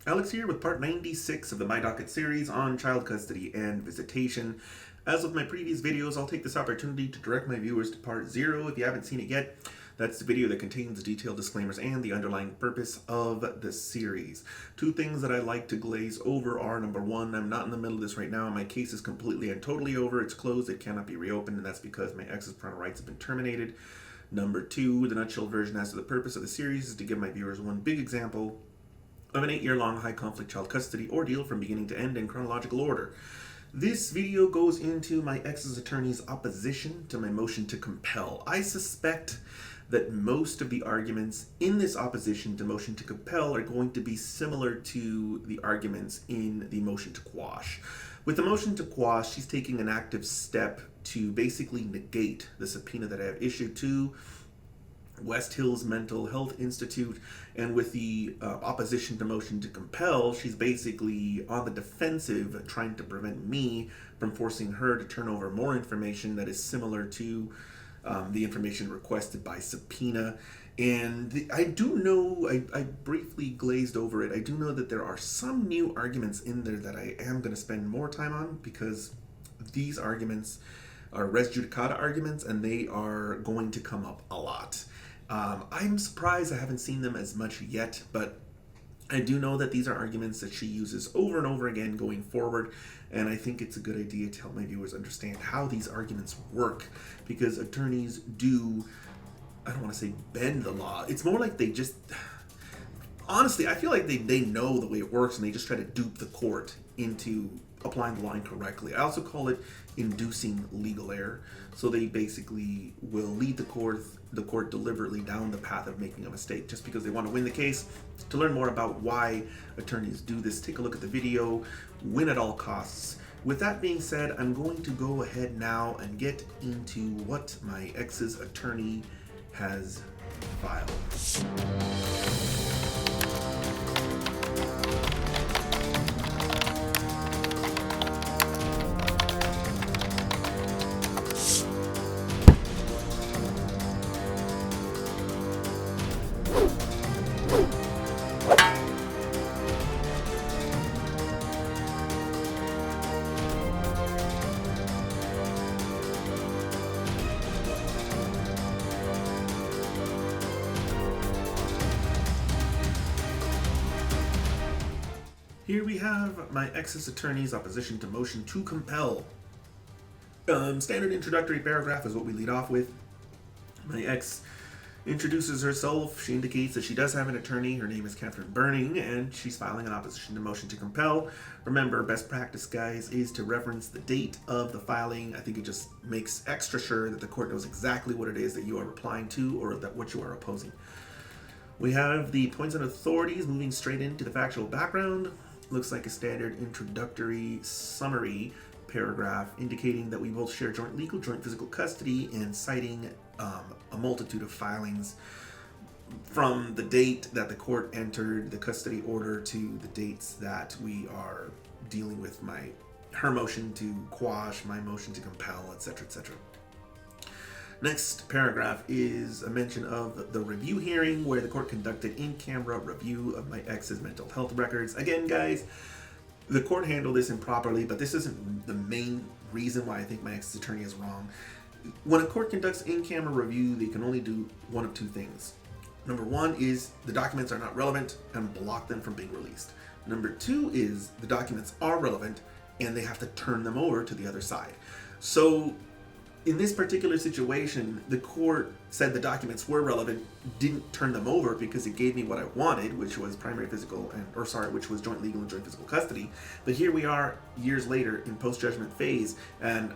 Alex here with part 96 of the My Docket series on child custody and visitation. As with my previous videos, I'll take this opportunity to direct my viewers to part 0 if you haven't seen it yet. That's the video that contains detailed disclaimers and the underlying purpose of the series. Two things that I like to glaze over are, number one, I'm not in the middle of this right now. My case is completely and totally over. It's closed. It cannot be reopened, and that's because my ex's parental rights have been terminated. Number two, the nutshell version as to the purpose of the series is to give my viewers one big example of an 8-year-long high-conflict child custody ordeal from beginning to end in chronological order. This video goes into my ex's attorney's opposition to my motion to compel. I suspect that most of the arguments in this opposition to motion to compel are going to be similar to the arguments in the motion to quash. With the motion to quash, she's taking an active step to basically negate the subpoena that I have issued to West Hills Mental Health Institute, and with the opposition to motion to compel, she's basically on the defensive, trying to prevent me from forcing her to turn over more information that is similar to the information requested by subpoena. And I do know, I briefly glazed over it, I do know that there are some new arguments in there that I am going to spend more time on, because these arguments are res judicata arguments, and they are going to come up a lot. I'm surprised I haven't seen them as much yet, but I do know that these are arguments that she uses over and over again going forward, and I think it's a good idea to help my viewers understand how these arguments work, because attorneys do, I don't want to say bend the law, it's more like they just, honestly, I feel like they know the way it works, and they just try to dupe the court into applying the line correctly. I also call it inducing legal error. So they basically will lead the court deliberately down the path of making a mistake just because they want to win the case. To learn more about why attorneys do this, take a look at the video, Win at All Costs. With that being said, I'm going to go ahead now and get into what my ex's attorney has filed. Here we have my ex's attorney's opposition to motion to compel. Standard introductory paragraph is what we lead off with. My ex introduces herself. She indicates that she does have an attorney. Her name is Kathrine Berning, and she's filing an opposition to motion to compel. Remember, best practice, guys, is to reference the date of the filing. I think it just makes extra sure that the court knows exactly what it is that you are replying to or that what you are opposing. We have the points and authorities, moving straight into the factual background. Looks like a standard introductory summary paragraph indicating that we both share joint legal, joint physical custody, and citing a multitude of filings from the date that the court entered the custody order to the dates that we are dealing with her motion to quash, my motion to compel, etc., etc. Next paragraph is a mention of the review hearing where the court conducted in-camera review of my ex's mental health records. Again, guys, the court handled this improperly, but this isn't the main reason why I think my ex's attorney is wrong. When a court conducts in-camera review, they can only do one of two things. Number one is the documents are not relevant and block them from being released. Number two is the documents are relevant and they have to turn them over to the other side. So in this particular situation, the court said the documents were relevant, didn't turn them over because it gave me what I wanted, which was which was joint legal and joint physical custody. But here we are years later in post-judgment phase, and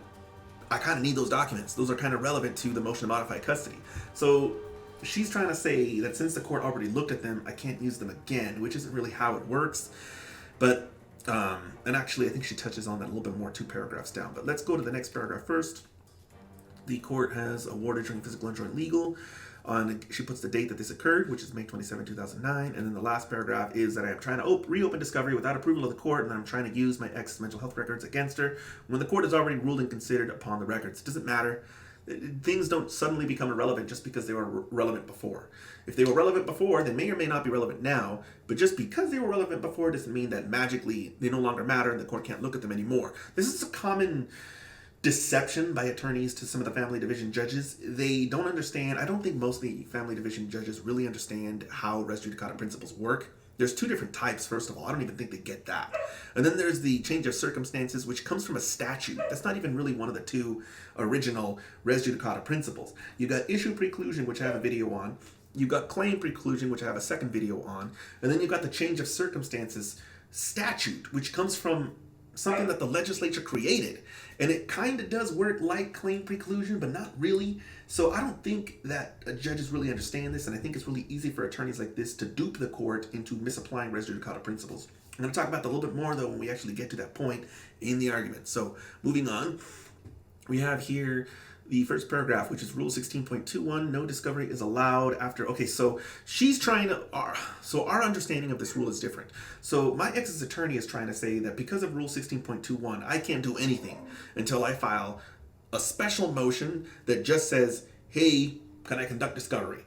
I kind of need those documents. Those are kind of relevant to the motion to modify custody. So she's trying to say that since the court already looked at them, I can't use them again, which isn't really how it works. But, and actually I think she touches on that a little bit more 2 paragraphs down. But let's go to the next paragraph first. The court has awarded joint physical and joint legal. She puts the date that this occurred, which is May 27, 2009. And then the last paragraph is that I am trying to reopen discovery without approval of the court, and I'm trying to use my ex's mental health records against her when the court has already ruled and considered upon the records. It doesn't matter. Things don't suddenly become irrelevant just because they were relevant before. If they were relevant before, they may or may not be relevant now, but just because they were relevant before doesn't mean that magically they no longer matter and the court can't look at them anymore. This is a common deception by attorneys to some of the family division judges. They don't understand. I don't think most of the family division judges really understand how res judicata principles work. There's two different types, first of all. I don't even think they get that. And then there's the change of circumstances, which comes from a statute. That's not even really one of the two original res judicata principles. You've got issue preclusion, which I have a video on. You've got claim preclusion, which I have a second video on. And then you've got the change of circumstances statute, which comes from something that the legislature created. And it kind of does work like claim preclusion, but not really. So I don't think that judges really understand this, and I think it's really easy for attorneys like this to dupe the court into misapplying res judicata principles. I'm going to talk about that a little bit more, though, when we actually get to that point in the argument. So moving on, we have here the first paragraph, which is Rule 16.21, no discovery is allowed after. Okay, so she's trying to, so our understanding of this rule is different. So my ex's attorney is trying to say that because of Rule 16.21, I can't do anything until I file a special motion that just says, hey, can I conduct discovery?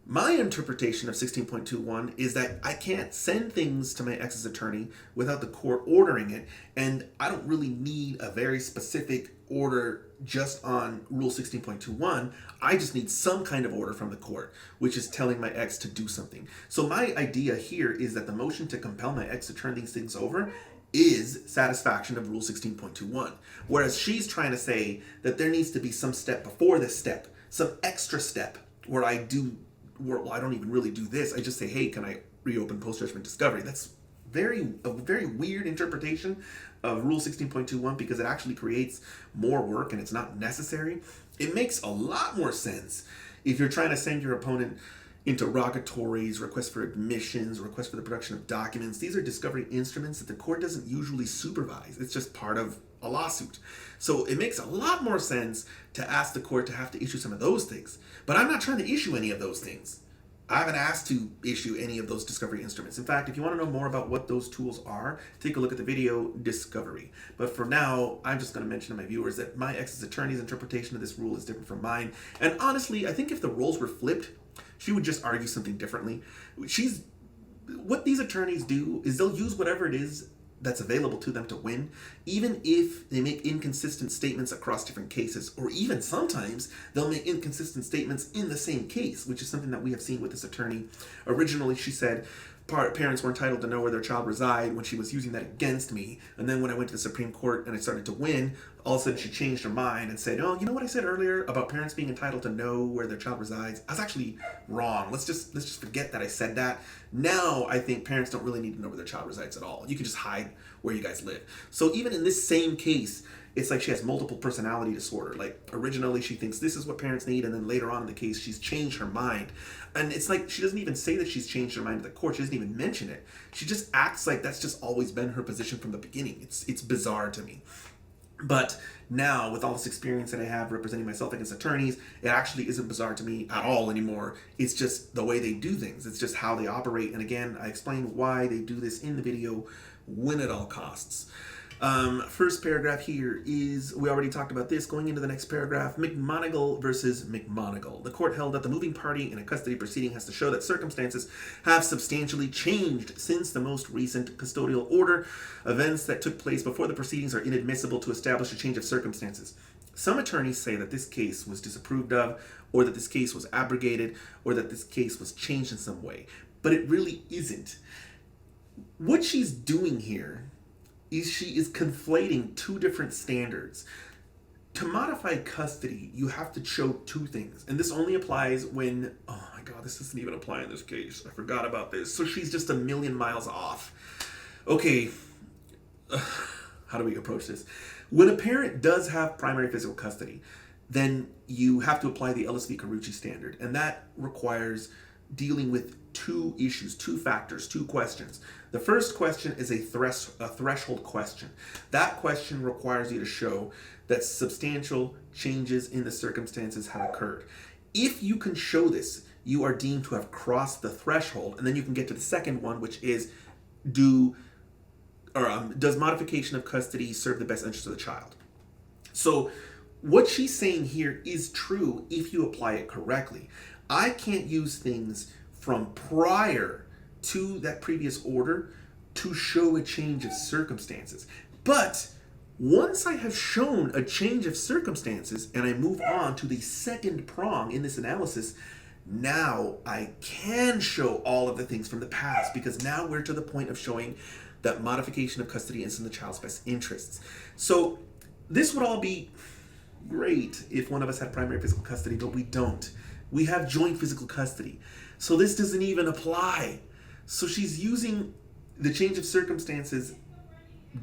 My interpretation of 16.21 is that I can't send things to my ex's attorney without the court ordering it, and I don't really need a very specific order just on Rule 16.21. I just need some kind of order from the court, which is telling my ex to do something. So my idea here is that the motion to compel my ex to turn these things over is satisfaction of Rule 16.21. Whereas she's trying to say that there needs to be some step before this step, some extra step where I don't even really do this. I just say, hey, can I reopen post-judgment discovery? That's a very weird interpretation of Rule 16.21 because it actually creates more work and it's not necessary. It makes a lot more sense if you're trying to send your opponent interrogatories, requests for admissions, requests for the production of documents. These are discovery instruments that the court doesn't usually supervise. It's just part of a lawsuit. So it makes a lot more sense to ask the court to have to issue some of those things. But I'm not trying to issue any of those things. I haven't asked to issue any of those discovery instruments. In fact, if you want to know more about what those tools are, take a look at the video Discovery. But for now, I'm just going to mention to my viewers that my ex's attorney's interpretation of this rule is different from mine. And honestly, I think if the roles were flipped, she would just argue something differently. What these attorneys do is they'll use whatever it is that's available to them to win, even if they make inconsistent statements across different cases, or even sometimes they'll make inconsistent statements in the same case, which is something that we have seen with this attorney. Originally, she said parents were entitled to know where their child reside when she was using that against me. And then when I went to the Supreme Court and I started to win, all of a sudden she changed her mind and said, oh, you know what I said earlier about parents being entitled to know where their child resides? I was actually wrong. Let's just forget that I said that. Now I think parents don't really need to know where their child resides at all. You can just hide where you guys live. So even in this same case, it's like she has multiple personality disorder. Like originally she thinks this is what parents need, and then later on in the case she's changed her mind. And it's like she doesn't even say that she's changed her mind to the court. She doesn't even mention it. She just acts like that's just always been her position from the beginning. It's bizarre to me. But now, with all this experience that I have representing myself against attorneys, it actually isn't bizarre to me at all anymore. It's just the way they do things. It's just how they operate. And again, I explain why they do this in the video, Win at all costs. First paragraph here is, we already talked about this, going into the next paragraph, McMonigal versus McMonigal. The court held that the moving party in a custody proceeding has to show that circumstances have substantially changed since the most recent custodial order. Events that took place before the proceedings are inadmissible to establish a change of circumstances. Some attorneys say that this case was disapproved of, or that this case was abrogated, or that this case was changed in some way. But it really isn't. What she's doing here is she is conflating two different standards. To modify custody, you have to show two things. And this only applies when, oh my God, this doesn't even apply in this case. I forgot about this. So she's just a million miles off. Okay, how do we approach this? When a parent does have primary physical custody, then you have to apply the Ellis v. Carucci standard. And that requires dealing with two issues, two factors, two questions. The first question is a threshold question. That question requires you to show that substantial changes in the circumstances have occurred. If you can show this, you are deemed to have crossed the threshold, and then you can get to the second one, which is does modification of custody serve the best interest of the child? So what she's saying here is true if you apply it correctly. I can't use things from prior to that previous order to show a change of circumstances. But once I have shown a change of circumstances and I move on to the second prong in this analysis, now I can show all of the things from the past, because now we're to the point of showing that modification of custody is in the child's best interests. So this would all be great if one of us had primary physical custody, but we don't. We have joint physical custody. So this doesn't even apply. So she's using the change of circumstances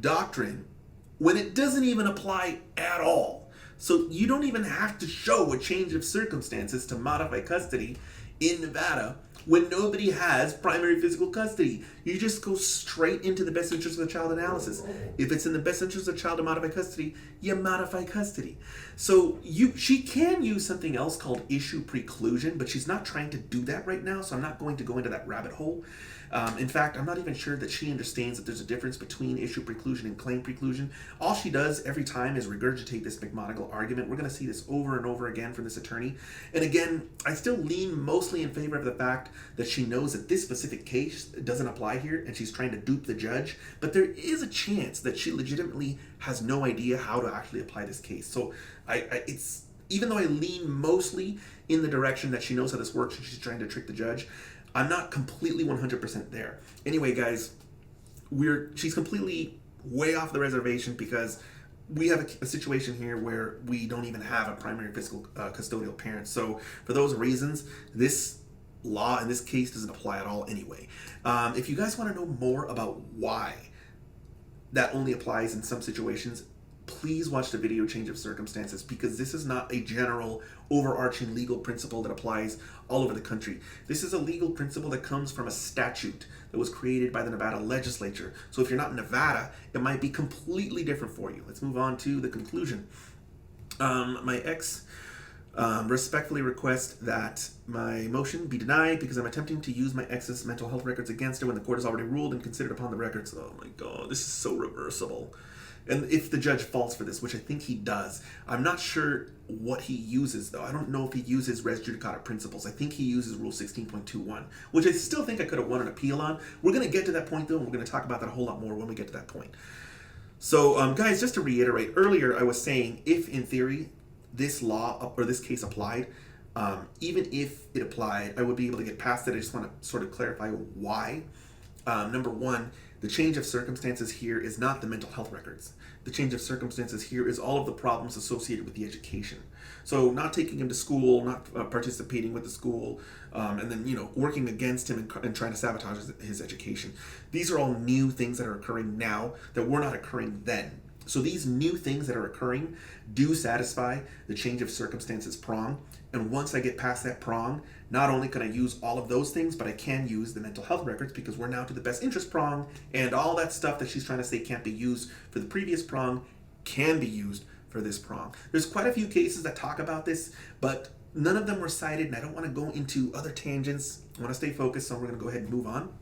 doctrine when it doesn't even apply at all. So you don't even have to show a change of circumstances to modify custody in Nevada when nobody has primary physical custody. You just go straight into the best interest of the child analysis. If it's in the best interest of the child to modify custody, you modify custody. So she can use something else called issue preclusion, but she's not trying to do that right now, so I'm not going to go into that rabbit hole. In fact, I'm not even sure that she understands that there's a difference between issue preclusion and claim preclusion. All she does every time is regurgitate this McMonigle argument. We're going to see this over and over again from this attorney. And again, I still lean mostly in favor of the fact that she knows that this specific case doesn't apply here and she's trying to dupe the judge. But there is a chance that she legitimately has no idea how to actually apply this case. So it's even though I lean mostly in the direction that she knows how this works and she's trying to trick the judge, I'm not completely 100% there. Anyway, guys, she's completely way off the reservation because we have a situation here where we don't even have a primary physical custodial parent. So for those reasons, this law in this case doesn't apply at all anyway. If you guys want to know more about why that only applies in some situations, please watch the video change of circumstances, because this is not a general overarching legal principle that applies all over the country. This is a legal principle that comes from a statute that was created by the Nevada legislature. So if you're not in Nevada, it might be completely different for you. Let's move on to the conclusion. My ex respectfully request that my motion be denied because I'm attempting to use my ex's mental health records against her when the court has already ruled and considered upon the records. Oh my God, this is so reversible. And if the judge falls for this, which I think he does, I'm not sure what he uses, though. I don't know if he uses res judicata principles. I think he uses Rule 16.21, which I still think I could have won an appeal on. We're going to get to that point, though, and we're going to talk about that a whole lot more when we get to that point. So, guys, just to reiterate, earlier I was saying if, in theory, this law or this case applied, even if it applied, I would be able to get past it. I just want to sort of clarify why. Number one, the change of circumstances here is not the mental health records. The change of circumstances here is all of the problems associated with the education. So not taking him to school, not participating with the school, and then, working against him and trying to sabotage his education. These are all new things that are occurring now that were not occurring then. So these new things that are occurring do satisfy the change of circumstances prong. And once I get past that prong, not only can I use all of those things, but I can use the mental health records because we're now to the best interest prong, and all that stuff that she's trying to say can't be used for the previous prong can be used for this prong. There's quite a few cases that talk about this, but none of them were cited, and I don't want to go into other tangents. I want to stay focused, so we're going to go ahead and move on.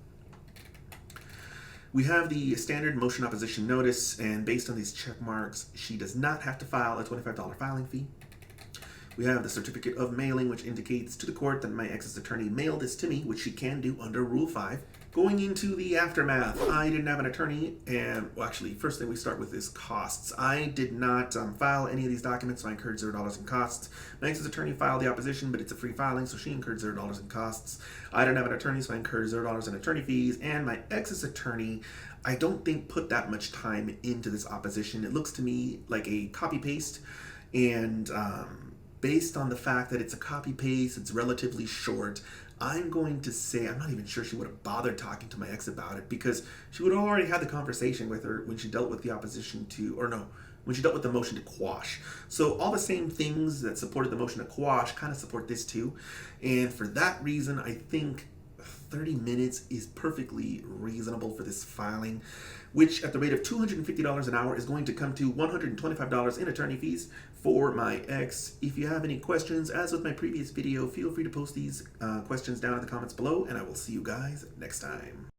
We have the standard motion opposition notice, and based on these check marks, she does not have to file a $25 filing fee. We have the certificate of mailing, which indicates to the court that my ex's attorney mailed this to me, which she can do under Rule 5. Going into the aftermath, I didn't have an attorney, and well, actually, first thing we start with is costs. I did not file any of these documents, so I incurred $0 in costs. My ex's attorney filed the opposition, but it's a free filing, so she incurred $0 in costs. I didn't have an attorney, so I incurred $0 in attorney fees, and my ex's attorney, I don't think put that much time into this opposition. It looks to me like a copy-paste, and based on the fact that it's a copy-paste, it's relatively short, I'm going to say I'm not even sure she would have bothered talking to my ex about it because she would have already had the conversation with her when she dealt with the opposition to, or no, when she dealt with the motion to quash. So all the same things that supported the motion to quash kind of support this too. And for that reason, I think 30 minutes is perfectly reasonable for this filing, which at the rate of $250 an hour is going to come to $125 in attorney fees for my ex. If you have any questions, as with my previous video, feel free to post these questions down in the comments below, and I will see you guys next time.